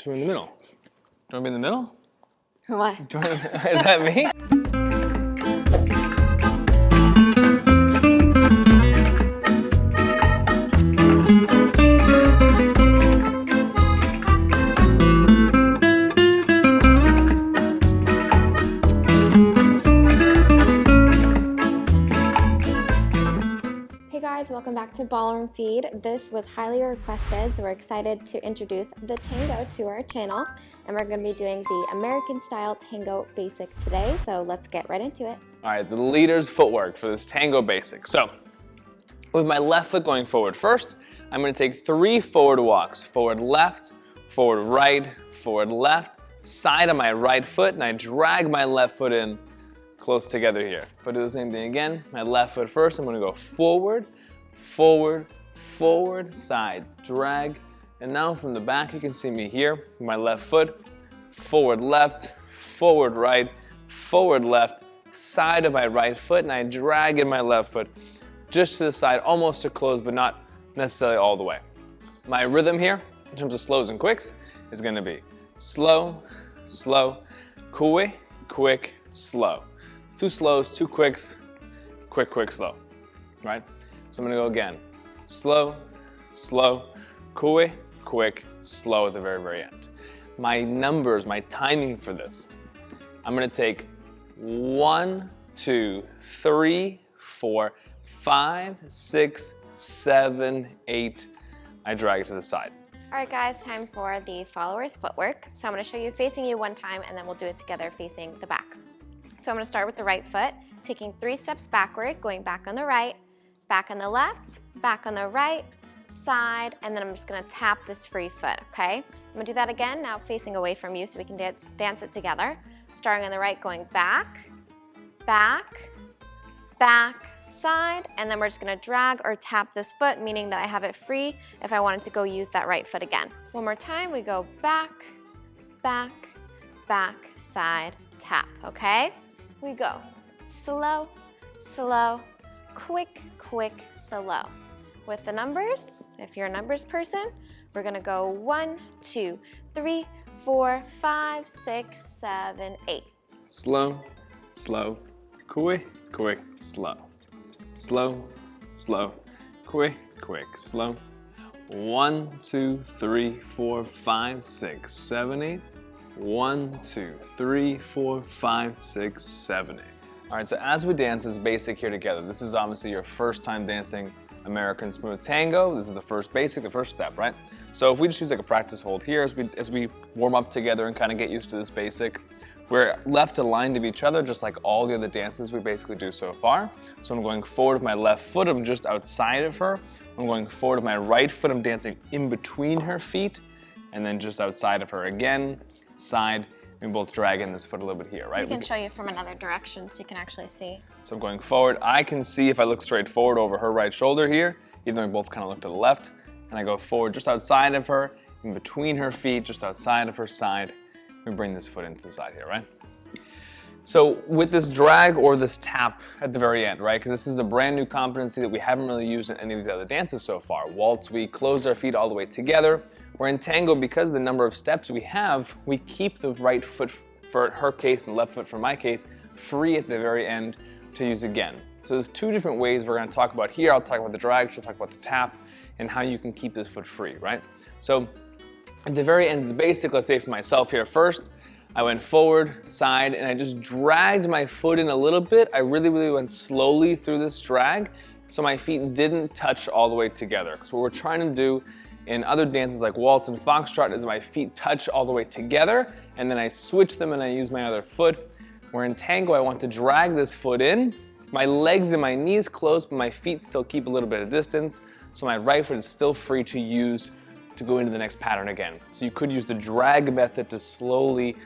should be in the middle. Do you want to be in the middle? Who am I? Is that me? Hey guys, welcome back to Ballroom Feed. This was highly requested, so we're excited to introduce the Tango to our channel. And we're going to be doing the American style Tango basic today, so let's get right into it. All right, the leader's footwork for this Tango basic. So, with my left foot going forward first, I'm going to take 3 forward walks. Forward left, forward right, forward left, side of my right foot, and I drag my left foot in close together here. If I do the same thing again, my left foot first, I'm going to go forward, forward, forward, side, drag, and now from the back you can see me here, my left foot, forward left, forward right, forward left, side of my right foot, and I drag in my left foot just to the side, almost to close, but not necessarily all the way. My rhythm here, in terms of slows and quicks, is going to be slow, slow, quick, quick, slow. 2 slows, 2 quicks, quick, quick, slow, right? So I'm gonna go again. Slow, slow, quick, quick, slow at the very, very end. My numbers, my timing for this, I'm gonna take 1, 2, 3, 4, 5, 6, 7, 8. I drag it to the side. All right guys, time for the follower's footwork. So I'm going to show you facing you one time and then we'll do it together facing the back. So I'm going to start with the right foot, taking 3 steps backward, going back on the right, back on the left, back on the right, side, and then I'm just going to tap this free foot, okay? I'm going to do that again, now facing away from you so we can dance it together. Starting on the right, going back, back, back, side, and then we're just going to drag or tap this foot, meaning that I have it free if I wanted to go use that right foot again. One more time, we go back, back, back, side, tap, okay? We go slow, slow, quick, quick, slow. With the numbers, if you're a numbers person, we're gonna go 1, 2, 3, 4, 5, 6, 7, 8. Slow, slow, quick, quick, slow. Slow, slow, quick, quick, slow. 1, 2, 3, 4, 5, 6, 7, 8. 1, 2, 3, 4, 5, 6, 7, 8. All right, so as we dance this basic here together, this is obviously your first time dancing American Smooth Tango. This is the first basic, the first step, right? So if we just use like a practice hold here as we warm up together and kind of get used to this basic, we're left aligned of each other just like all the other dances we basically do so far. So I'm going forward with my left foot, I'm just outside of her. I'm going forward with my right foot, I'm dancing in between her feet, and then just outside of her again. Side, we both drag in this foot a little bit here, right? We can show you from another direction so you can actually see. So I'm going forward. I can see if I look straight forward over her right shoulder here, even though we both kind of look to the left, and I go forward just outside of her, in between her feet, just outside of her side. We bring this foot into the side here, right? So with this drag or this tap at the very end, right? Because this is a brand new competency that we haven't really used in any of the other dances so far. Waltz, we close our feet all the way together. Where in Tango, because of the number of steps we have, we keep the right foot for her case and the left foot for my case free at the very end to use again. So there's 2 different ways we're going to talk about here. I'll talk about the drag, she'll talk about the tap, and how you can keep this foot free, right? So at the very end of the basic, let's say for myself here first, I went forward, side, and I just dragged my foot in a little bit. I really, really went slowly through this drag, so my feet didn't touch all the way together. So what we're trying to do in other dances like waltz and foxtrot is my feet touch all the way together, and then I switch them and I use my other foot. Where in Tango, I want to drag this foot in, my legs and my knees close, but my feet still keep a little bit of distance, so my right foot is still free to use to go into the next pattern again. So you could use the drag method to slowly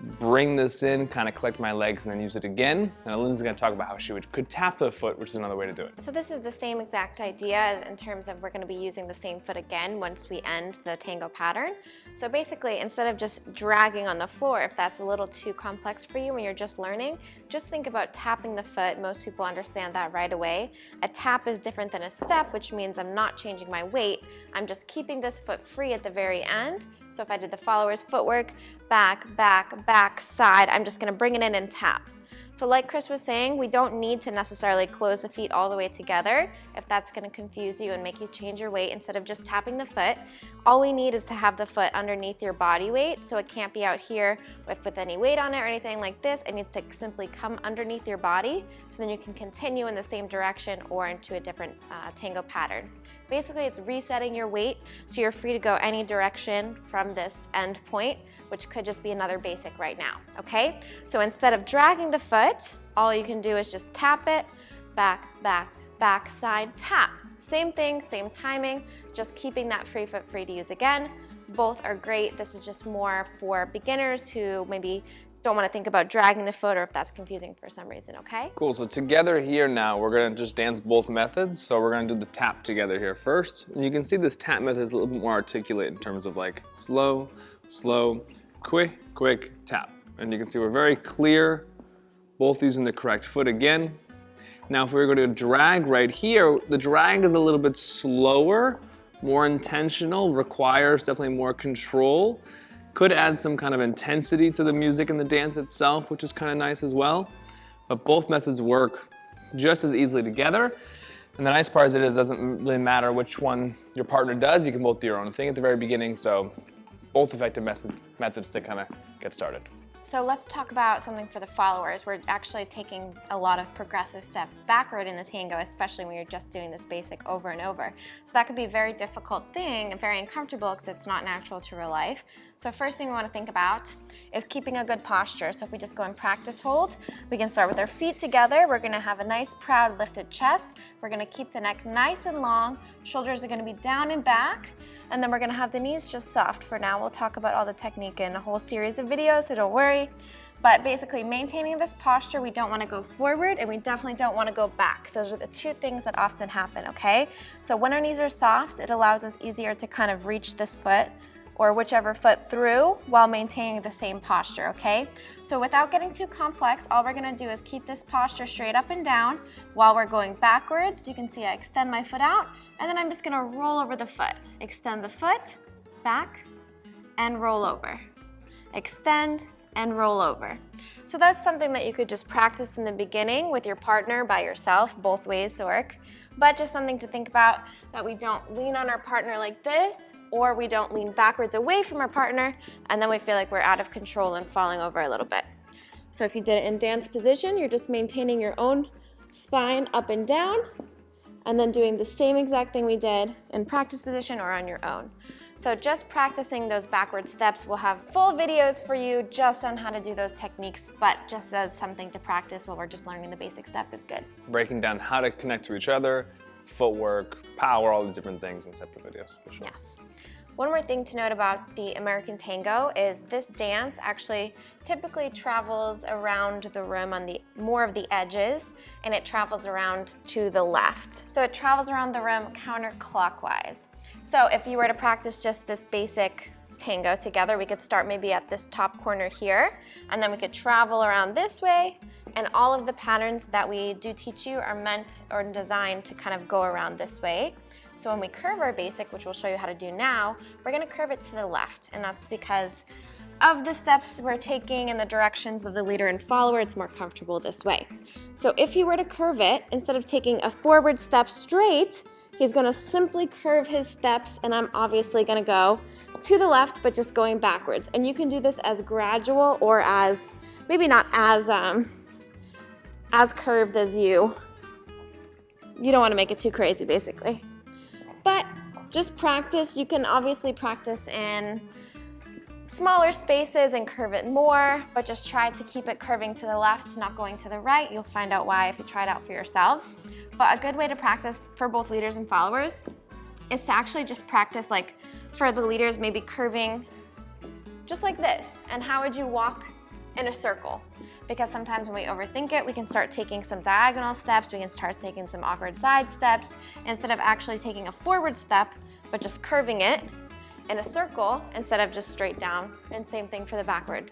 bring this in, kind of collect my legs, and then use it again. And Lindsay's gonna talk about how she could tap the foot, which is another way to do it. So this is the same exact idea in terms of we're gonna be using the same foot again once we end the tango pattern. So basically, instead of just dragging on the floor, if that's a little too complex for you when you're just learning, just think about tapping the foot. Most people understand that right away. A tap is different than a step, which means I'm not changing my weight. I'm just keeping this foot free at the very end. So if I did the follower's footwork, back, back, back, side, I'm just gonna bring it in and tap. So like Chris was saying, we don't need to necessarily close the feet all the way together if that's gonna confuse you and make you change your weight instead of just tapping the foot. All we need is to have the foot underneath your body weight, so it can't be out here with any weight on it or anything like this. It needs to simply come underneath your body, so then you can continue in the same direction or into a different tango pattern. Basically, it's resetting your weight so you're free to go any direction from this end point, which could just be another basic right now, okay? So instead of dragging the foot, all you can do is just tap it, back, back, back, side, tap. Same thing, same timing, just keeping that free foot free to use again. Both are great. This is just more for beginners who maybe don't want to think about dragging the foot or if that's confusing for some reason, okay? Cool, so together here now, we're gonna just dance both methods. So we're gonna do the tap together here first. And you can see this tap method is a little bit more articulate in terms of like slow, slow, quick, quick, tap. And you can see we're very clear, both using the correct foot again. Now if we were going to drag right here, the drag is a little bit slower, more intentional, requires definitely more control. Could add some kind of intensity to the music and the dance itself, which is kind of nice as well. But both methods work just as easily together. And the nice part is it doesn't really matter which one your partner does. You can both do your own thing at the very beginning. So both effective methods to kind of get started. So let's talk about something for the followers. We're actually taking a lot of progressive steps backward in the tango, especially when you're just doing this basic over and over. So that could be a very difficult thing and very uncomfortable because it's not natural to real life. So first thing we want to think about is keeping a good posture. So if we just go in practice hold, we can start with our feet together. We're going to have a nice proud lifted chest. We're going to keep the neck nice and long. Shoulders are going to be down and back. And then we're gonna have the knees just soft for now. We'll talk about all the technique in a whole series of videos, so don't worry. But basically maintaining this posture, we don't wanna go forward and we definitely don't wanna go back. Those are the two things that often happen, okay? So when our knees are soft, it allows us easier to kind of reach this foot or whichever foot through while maintaining the same posture, okay? So without getting too complex, all we're gonna do is keep this posture straight up and down while we're going backwards. You can see I extend my foot out, and then I'm just gonna roll over the foot. Extend the foot, back, and roll over. Extend and roll over. So that's something that you could just practice in the beginning with your partner, by yourself, both ways work. But just something to think about, that we don't lean on our partner like this, or we don't lean backwards away from our partner, and then we feel like we're out of control and falling over a little bit. So if you did it in dance position, you're just maintaining your own spine up and down, and then doing the same exact thing we did in practice position or on your own. So just practicing those backward steps. We'll have full videos for you just on how to do those techniques, but just as something to practice while we're just learning the basic step is good. Breaking down how to connect to each other, footwork, power, all these different things in separate videos, for sure. Yes. One more thing to note about the American Tango is this dance actually typically travels around the room on the more of the edges, and it travels around to the left. So it travels around the room counterclockwise. So if you were to practice just this basic tango together, we could start maybe at this top corner here, and then we could travel around this way, and all of the patterns that we do teach you are meant or designed to kind of go around this way. So when we curve our basic, which we'll show you how to do now, we're gonna curve it to the left, and that's because of the steps we're taking and the directions of the leader and follower. It's more comfortable this way. So if you were to curve it, instead of taking a forward step straight, he's gonna simply curve his steps, and I'm obviously gonna go to the left, but just going backwards. And you can do this as gradual or as, maybe not as curved as you don't wanna make it too crazy, basically. But just practice. You can obviously practice in smaller spaces and curve it more, but just try to keep it curving to the left, not going to the right. You'll find out why if you try it out for yourselves. But a good way to practice for both leaders and followers is to actually just practice, like for the leaders, maybe curving just like this. And how would you walk in a circle. Because sometimes when we overthink it, we can start taking some diagonal steps, we can start taking some awkward side steps, instead of actually taking a forward step, but just curving it in a circle instead of just straight down. And same thing for the backward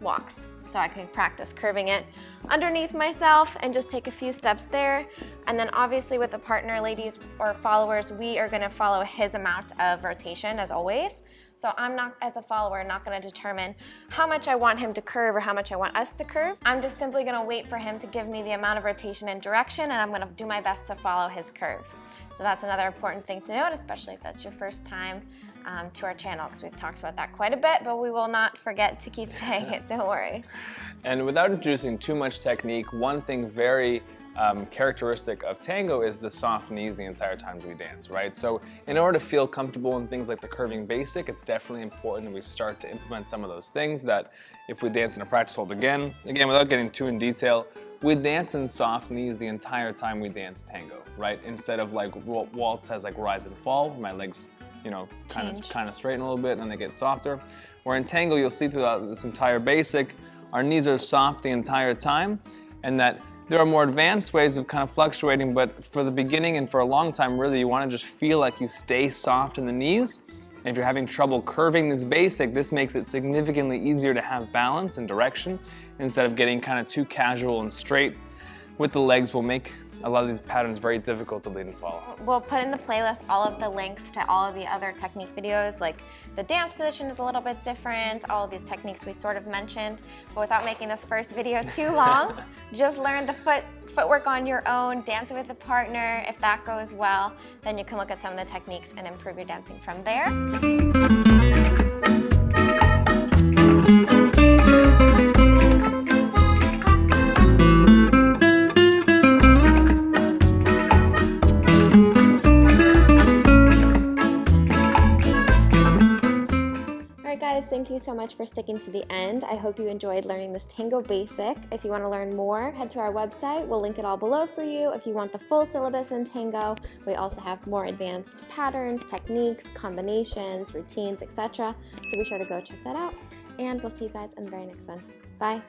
walks. So I can practice curving it underneath myself and just take a few steps there. And then obviously with the partner, ladies or followers, we are gonna follow his amount of rotation as always. So I'm not, as a follower, not gonna determine how much I want him to curve or how much I want us to curve. I'm just simply gonna wait for him to give me the amount of rotation and direction, and I'm gonna do my best to follow his curve. So that's another important thing to note, especially if that's your first time to our channel, because we've talked about that quite a bit, but we will not forget to keep saying it, don't worry. And without introducing too much technique, one thing very characteristic of tango is the soft knees the entire time we dance, right? So in order to feel comfortable in things like the curving basic, it's definitely important that we start to implement some of those things that if we dance in a practice hold again, without getting too in detail, we dance in soft knees the entire time we dance tango, right? Instead of like waltz has like rise and fall, my legs, you know, kind of straighten a little bit and then they get softer. Where in tango, you'll see throughout this entire basic, our knees are soft the entire time, and that there are more advanced ways of kind of fluctuating, but for the beginning and for a long time, really, you want to just feel like you stay soft in the knees. And if you're having trouble curving this basic, this makes it significantly easier to have balance and direction. Instead of getting kind of too casual and straight with the legs, will make a lot of these patterns very difficult to lead and follow. We'll put in the playlist all of the links to all of the other technique videos, like the dance position is a little bit different, all of these techniques we sort of mentioned, but without making this first video too long, just learn the footwork on your own, dancing with a partner. If that goes well, then you can look at some of the techniques and improve your dancing from there. Thank you so much for sticking to the end. I hope you enjoyed learning this tango basic. If you want to learn more, head to our website. We'll link it all below for you. If you want the full syllabus in tango, we also have more advanced patterns, techniques, combinations, routines, etc. So be sure to go check that out. And we'll see you guys in the very next one. Bye.